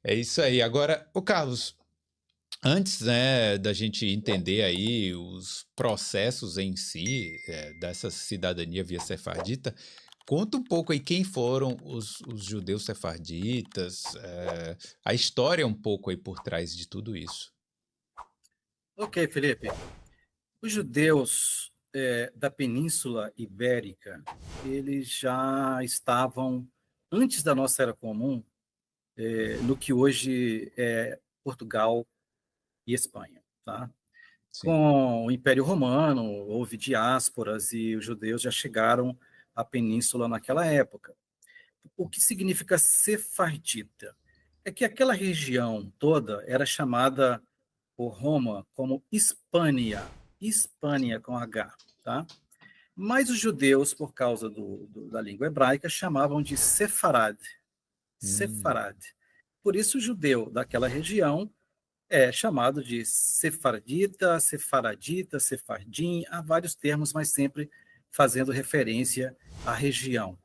É isso aí. Agora, o Carlos, antes, né, da gente entender aí os processos em si, dessa cidadania via sefardita, conta um pouco aí quem foram os judeus sefarditas, a história um pouco aí por trás de tudo isso. Ok, Felipe. Os judeus da Península Ibérica, eles já estavam, antes da nossa Era Comum, no que hoje é Portugal e Espanha. Tá? Sim. Com o Império Romano, houve diásporas e os judeus já chegaram à Península naquela época. O que significa sefardita? É que aquela região toda era chamada por Roma como Hispânia, Hispânia com H, tá? Mas os judeus, por causa da língua hebraica, chamavam de Sefarad, Hum. Sefarad. Por isso o judeu daquela região é chamado de sefardita, sefaradita, sefardim, há vários termos, mas sempre fazendo referência à região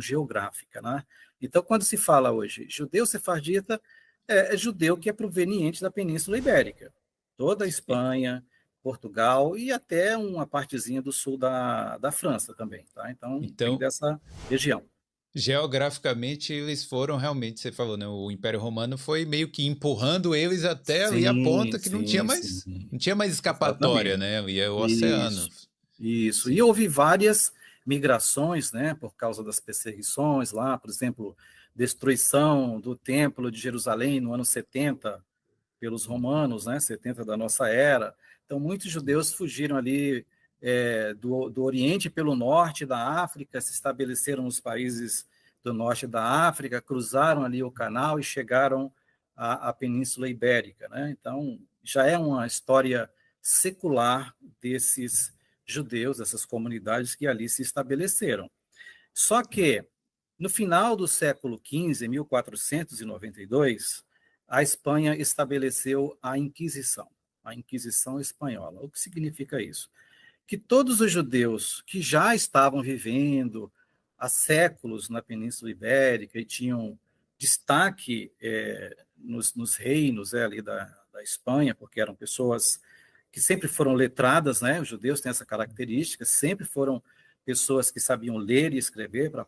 geográfica, né? Então, quando se fala hoje judeu sefardita, é judeu que é proveniente da Península Ibérica, toda a E- Espanha, Portugal e até uma partezinha do sul da França também, tá? Então, vem Então, dessa região. geograficamente, eles foram realmente, você falou, né? O Império Romano foi meio que empurrando eles até ali a Sim, ponta que sim, sim, não tinha mais escapatória, exatamente. né? Ia o oceano. Isso. Isso. E Sim. houve várias migrações, né, por causa das perseguições lá, por exemplo, destruição do Templo de Jerusalém no ano 70 pelos romanos, né, 70 da nossa era. Então, muitos Sim. judeus fugiram ali do Oriente pelo norte da África, se estabeleceram nos países do norte da África, cruzaram ali o canal e chegaram à Península Ibérica, né? Então, já é uma história secular desses judeus, dessas comunidades que ali se estabeleceram. Só que, no final do século XV, em 1492, a Espanha estabeleceu a Inquisição Espanhola. O que significa isso? Que todos os judeus que já estavam vivendo há séculos na Península Ibérica e tinham destaque nos reinos ali da Espanha, porque eram pessoas que sempre foram letradas, né? Os judeus têm essa característica, sempre foram pessoas que sabiam ler e escrever para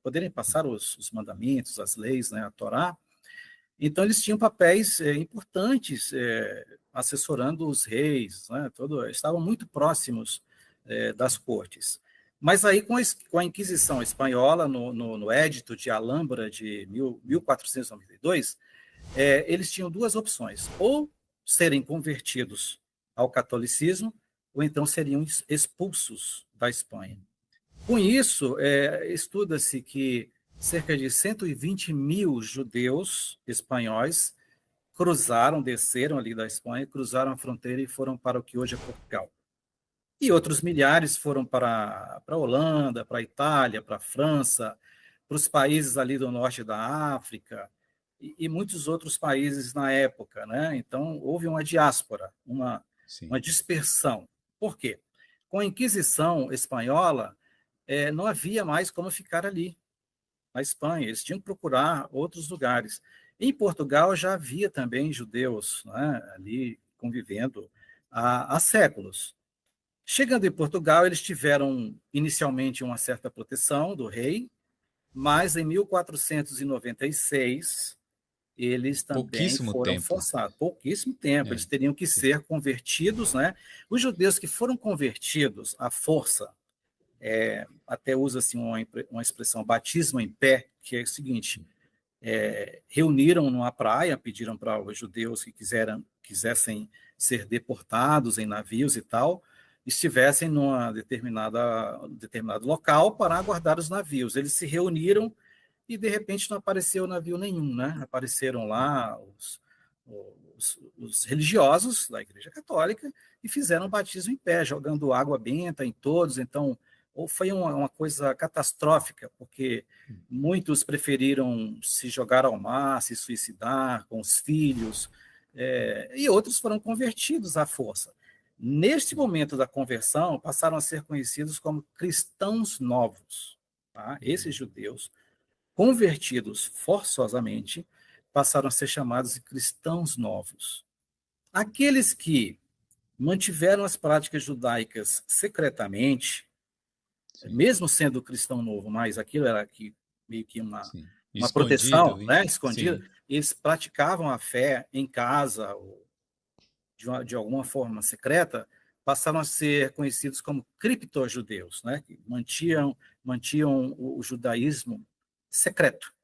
poderem passar os mandamentos, as leis, né? A Torá. Então, eles tinham papéis importantes assessorando os reis, né, estavam muito próximos das cortes. Mas aí, com a Inquisição Espanhola, no Édito de Alhambra de 1492, eles tinham duas opções: ou serem convertidos ao catolicismo, ou então seriam expulsos da Espanha. Com isso, estuda-se que cerca de 120 mil judeus espanhóis desceram ali da Espanha, cruzaram a fronteira e foram para o que hoje é Portugal. E outros milhares foram para a Holanda, para a Itália, para a França, para os países ali do norte da África e muitos outros países na época, né? Então, houve uma diáspora, uma Sim. dispersão. Por quê? Com a Inquisição espanhola, não havia mais como ficar ali, na Espanha, eles tinham que procurar outros lugares. Em Portugal já havia também judeus, né, ali convivendo há séculos. Chegando em Portugal, eles tiveram inicialmente uma certa proteção do rei, mas em 1496 eles também Pouquíssimo foram tempo. forçados, pouquíssimo tempo, É, eles teriam que sim. ser convertidos, né? Os judeus que foram convertidos à força, até usa-se uma expressão batismo em pé, que é o seguinte: reuniram numa praia, pediram para os judeus que quisessem ser deportados em navios e tal, estivessem numa determinado local para aguardar os navios. Eles se reuniram e, de repente, não apareceu navio nenhum, né? Apareceram lá os religiosos da Igreja Católica e fizeram o batismo em pé, jogando água benta em todos. Então, ou foi uma coisa catastrófica, porque muitos preferiram se jogar ao mar, se suicidar com os filhos, e outros foram convertidos à força. Neste momento da conversão, passaram a ser conhecidos como cristãos novos. Tá? Esses judeus convertidos forçosamente passaram a ser chamados de cristãos novos. Aqueles que mantiveram as práticas judaicas secretamente, Sim, mesmo sendo cristão novo, mas aquilo era meio que sim. uma Escondido proteção, ali. né, escondida, Sim, eles praticavam a fé em casa, ou de alguma forma secreta, passaram a ser conhecidos como criptojudeus, né, que mantinham o judaísmo secreto.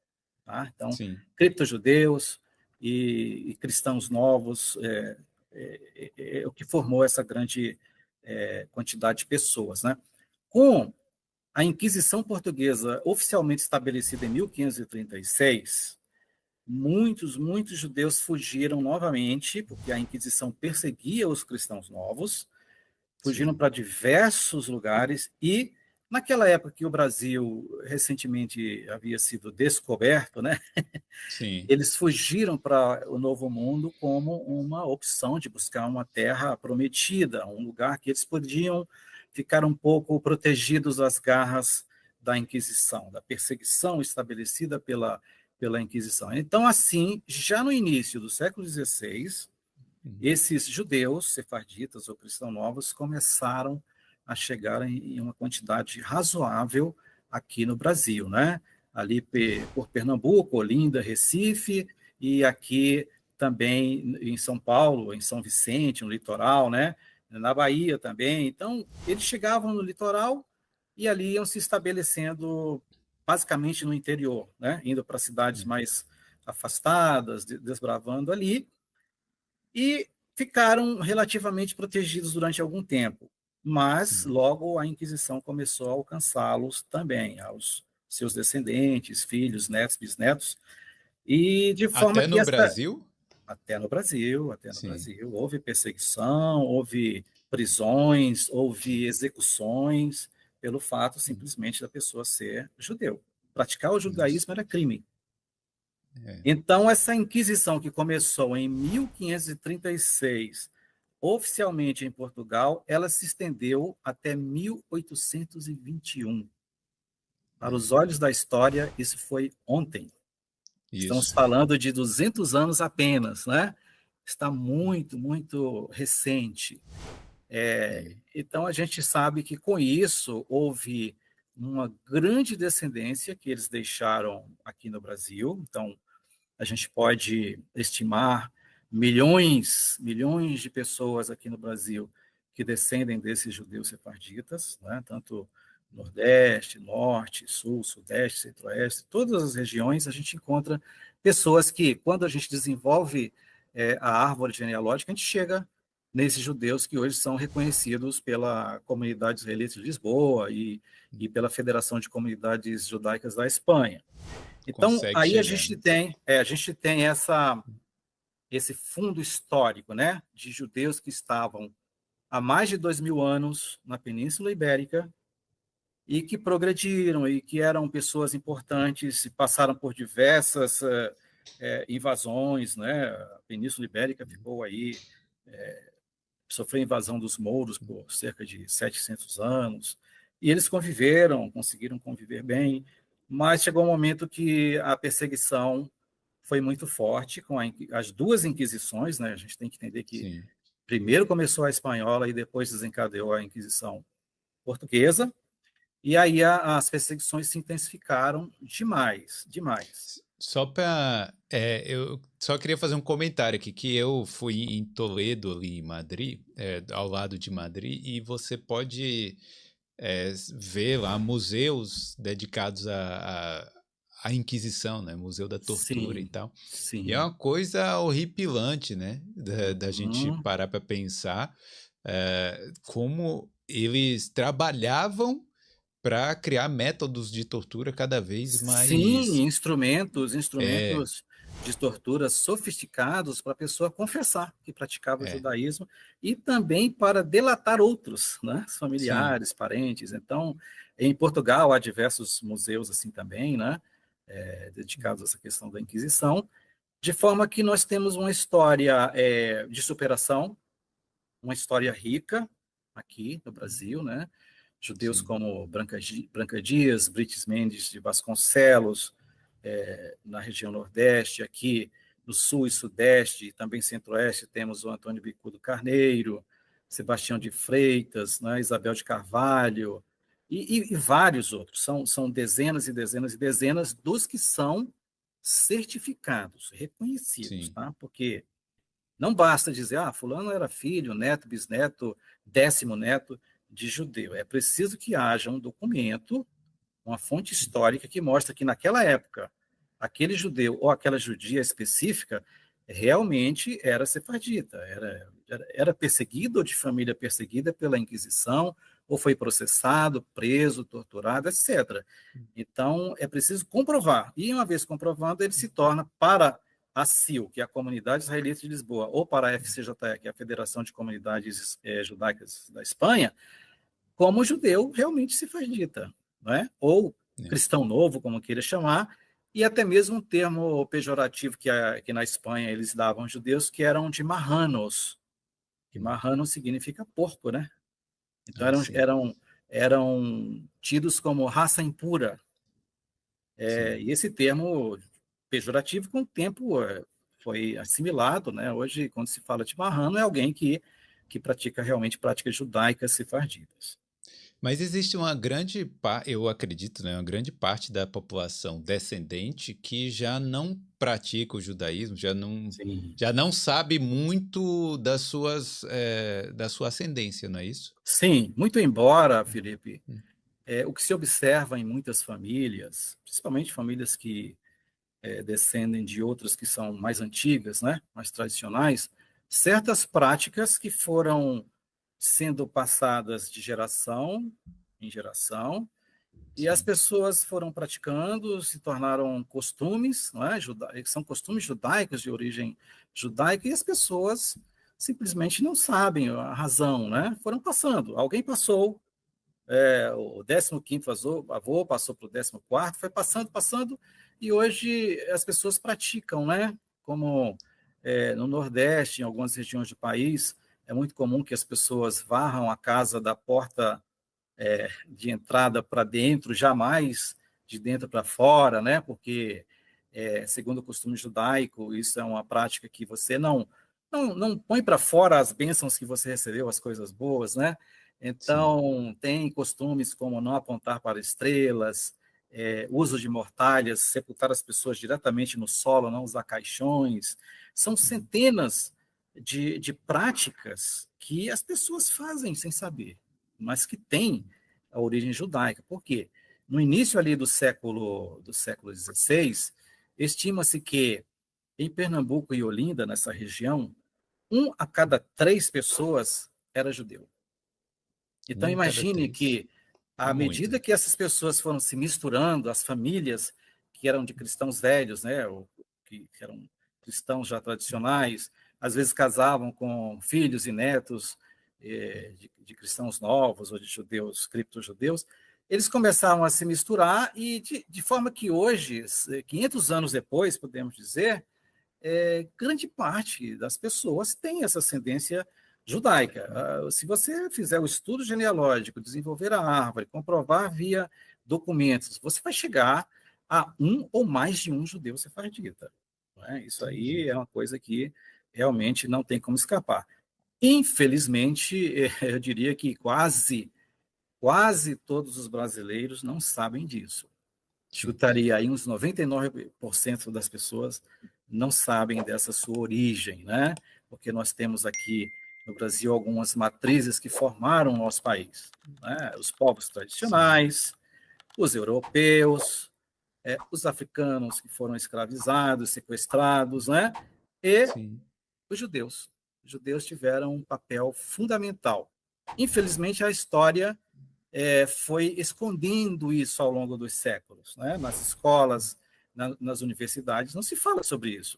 Tá? Então, sim. criptojudeus e cristãos novos, o que formou essa grande quantidade de pessoas. Né? Com a Inquisição Portuguesa oficialmente estabelecida em 1536, muitos judeus fugiram novamente, porque a Inquisição perseguia os cristãos novos, fugiram Sim, para diversos lugares e, naquela época que o Brasil recentemente havia sido descoberto, né, sim, eles fugiram para o Novo Mundo como uma opção de buscar uma terra prometida, um lugar que eles podiam ficar um pouco protegidos das garras da Inquisição, da perseguição estabelecida pela Inquisição. Então, assim, já no início do século XVI, uhum, esses judeus, sefarditas ou cristãos novos, começaram a chegar em uma quantidade razoável aqui no Brasil, né? Ali por Pernambuco, Olinda, Recife, e aqui também em São Paulo, em São Vicente, no litoral, né? Na Bahia também. Então, eles chegavam no litoral e ali iam se estabelecendo basicamente no interior, né? Indo para cidades é, mais afastadas, desbravando ali, e ficaram relativamente protegidos durante algum tempo. Mas sim. logo a Inquisição começou a alcançá-los também, aos seus descendentes, filhos, netos, bisnetos, e de forma Até que no essa Brasil? até no Sim. Brasil, houve perseguição, houve prisões, houve execuções pelo fato Hum, simplesmente da pessoa ser judeu. Praticar o Nossa. judaísmo era crime. É, Então, essa Inquisição que começou em 1536, oficialmente em Portugal, ela se estendeu até 1821. Para é. os olhos da história, isso foi ontem. Estamos Isso. falando de 200 anos apenas, né? Está muito recente. É, Então, a gente sabe que com isso houve uma grande descendência que eles deixaram aqui no Brasil. Então, a gente pode estimar milhões de pessoas aqui no Brasil que descendem desses judeus sefarditas, né? Tanto Nordeste, Norte, Sul, Sudeste, Centro-Oeste, todas as regiões a gente encontra pessoas que, quando a gente desenvolve a árvore genealógica, a gente chega nesses judeus que hoje são reconhecidos pela Comunidade Israelita de Lisboa e pela Federação de Comunidades Judaicas da Espanha. Então, consegue aí chegar, né? a gente tem esse fundo histórico, né, de judeus que estavam há mais de 2000 anos na Península Ibérica e que progrediram e que eram pessoas importantes e passaram por diversas invasões, né? A Península Ibérica ficou aí, sofreu a invasão dos mouros por cerca de 700 anos, e eles conviveram, conseguiram conviver bem, mas chegou um momento que a perseguição foi muito forte com as duas inquisições, né? A gente tem que entender que Sim. primeiro começou a espanhola e depois desencadeou a Inquisição portuguesa, e aí as perseguições se intensificaram demais. Só para. Eu só queria fazer um comentário aqui, que eu fui em Toledo, ali em Madrid, ao lado de Madrid, e você pode ver lá museus dedicados à Inquisição, né? Museu da Tortura e Sim, tal. E é sim. uma coisa horripilante, né? Da gente Uhum. parar para pensar como eles trabalhavam para criar métodos de tortura cada vez Sim, mais. É, instrumentos de tortura sofisticados para a pessoa confessar que praticava o é, judaísmo e também para delatar outros, né? sim, Familiares, parentes. Então, em Portugal há diversos museus assim também, né? Dedicados a essa questão da Inquisição, de forma que nós temos uma história de superação, uma história rica aqui no Brasil, né? Judeus sim, como Branca Dias, Brites Mendes de Vasconcelos, na região Nordeste, aqui no sul e sudeste, e também centro-oeste, temos o Antônio Bicudo Carneiro, Sebastião de Freitas, né, Isabel de Carvalho, e vários outros. São dezenas e dezenas e dezenas dos que são certificados, reconhecidos, sim, tá? Porque não basta dizer, fulano era filho, neto, bisneto, 10º neto de judeu. É preciso que haja um documento, uma fonte histórica que mostra que naquela época, aquele judeu ou aquela judia específica realmente era sefardita, era perseguido ou de família perseguida pela Inquisição, ou foi processado, preso, torturado, etc. Então, é preciso comprovar. E, uma vez comprovando, ele se torna para a CIL, que é a Comunidade Israelita de Lisboa, ou para a FCJE, que é a Federação de Comunidades Judaicas da Espanha, como judeu realmente se faz dita, não é? Ou é, cristão novo, como queira chamar, e até mesmo um termo pejorativo que na Espanha eles davam aos judeus, que eram de marranos, que marrano significa porco, né? Então sim, eram tidos como raça impura. sim. E esse termo pejorativo, com o tempo, foi assimilado, né? Hoje, quando se fala de marrano, é alguém que pratica realmente práticas judaicas sefarditas. Mas existe uma grande parte, eu acredito, né, uma grande parte da população descendente que já não pratica o judaísmo, Sim. já não sabe muito da sua ascendência, não é isso? Sim, muito embora, Hum, Felipe, hum, o que se observa em muitas famílias, principalmente famílias que descendem de outras que são mais antigas, né, mais tradicionais, certas práticas que foram sendo passadas de geração em geração, e as sim, pessoas foram praticando, se tornaram costumes, não é? São costumes judaicos de origem judaica, e as pessoas simplesmente não sabem a razão, né? Foram passando. Alguém passou, o 15º avô passou para o 14º, foi passando, passando, e hoje as pessoas praticam, né? Como no Nordeste, em algumas regiões do país, é muito comum que as pessoas varram a casa da porta de entrada para dentro, jamais de dentro para fora, né? Porque, segundo o costume judaico, isso é uma prática que você não põe para fora as bênçãos que você recebeu, as coisas boas, né? sim, Então, tem costumes como não apontar para estrelas, uso de mortalhas, sepultar as pessoas diretamente no solo, não usar caixões. São uhum, centenas de práticas que as pessoas fazem sem saber, mas que têm a origem judaica. Por quê? No início ali do século XVI, estima-se que em Pernambuco e Olinda, nessa região, 1 a cada 3 pessoas era judeu. Então, um a cada imagine três, que, é à muito. medida que essas pessoas foram se misturando, as famílias que eram de cristãos velhos, né, ou que eram cristãos já tradicionais, às vezes casavam com filhos e netos de cristãos novos ou de judeus, cripto-judeus, eles começaram a se misturar e de forma que hoje, 500 anos depois, podemos dizer, grande parte das pessoas tem essa ascendência judaica. Se você fizer o estudo genealógico, desenvolver a árvore, comprovar via documentos, você vai chegar a um ou mais de um judeu sefardita. Não é? Isso Entendi. aí é uma coisa que realmente não tem como escapar. Infelizmente, eu diria que quase todos os brasileiros não sabem disso. Sim. Chutaria aí uns 99% das pessoas não sabem dessa sua origem, né? Porque nós temos aqui no Brasil algumas matrizes que formaram o nosso país, né? Os povos Sim, tradicionais, os europeus, os africanos que foram escravizados, sequestrados, né? E sim. os judeus. Os judeus tiveram um papel fundamental. Infelizmente, a história foi escondendo isso ao longo dos séculos, né? Nas escolas, nas universidades, não se fala sobre isso.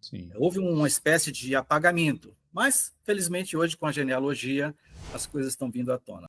Sim. Houve uma espécie de apagamento, mas, felizmente, hoje, com a genealogia, as coisas estão vindo à tona.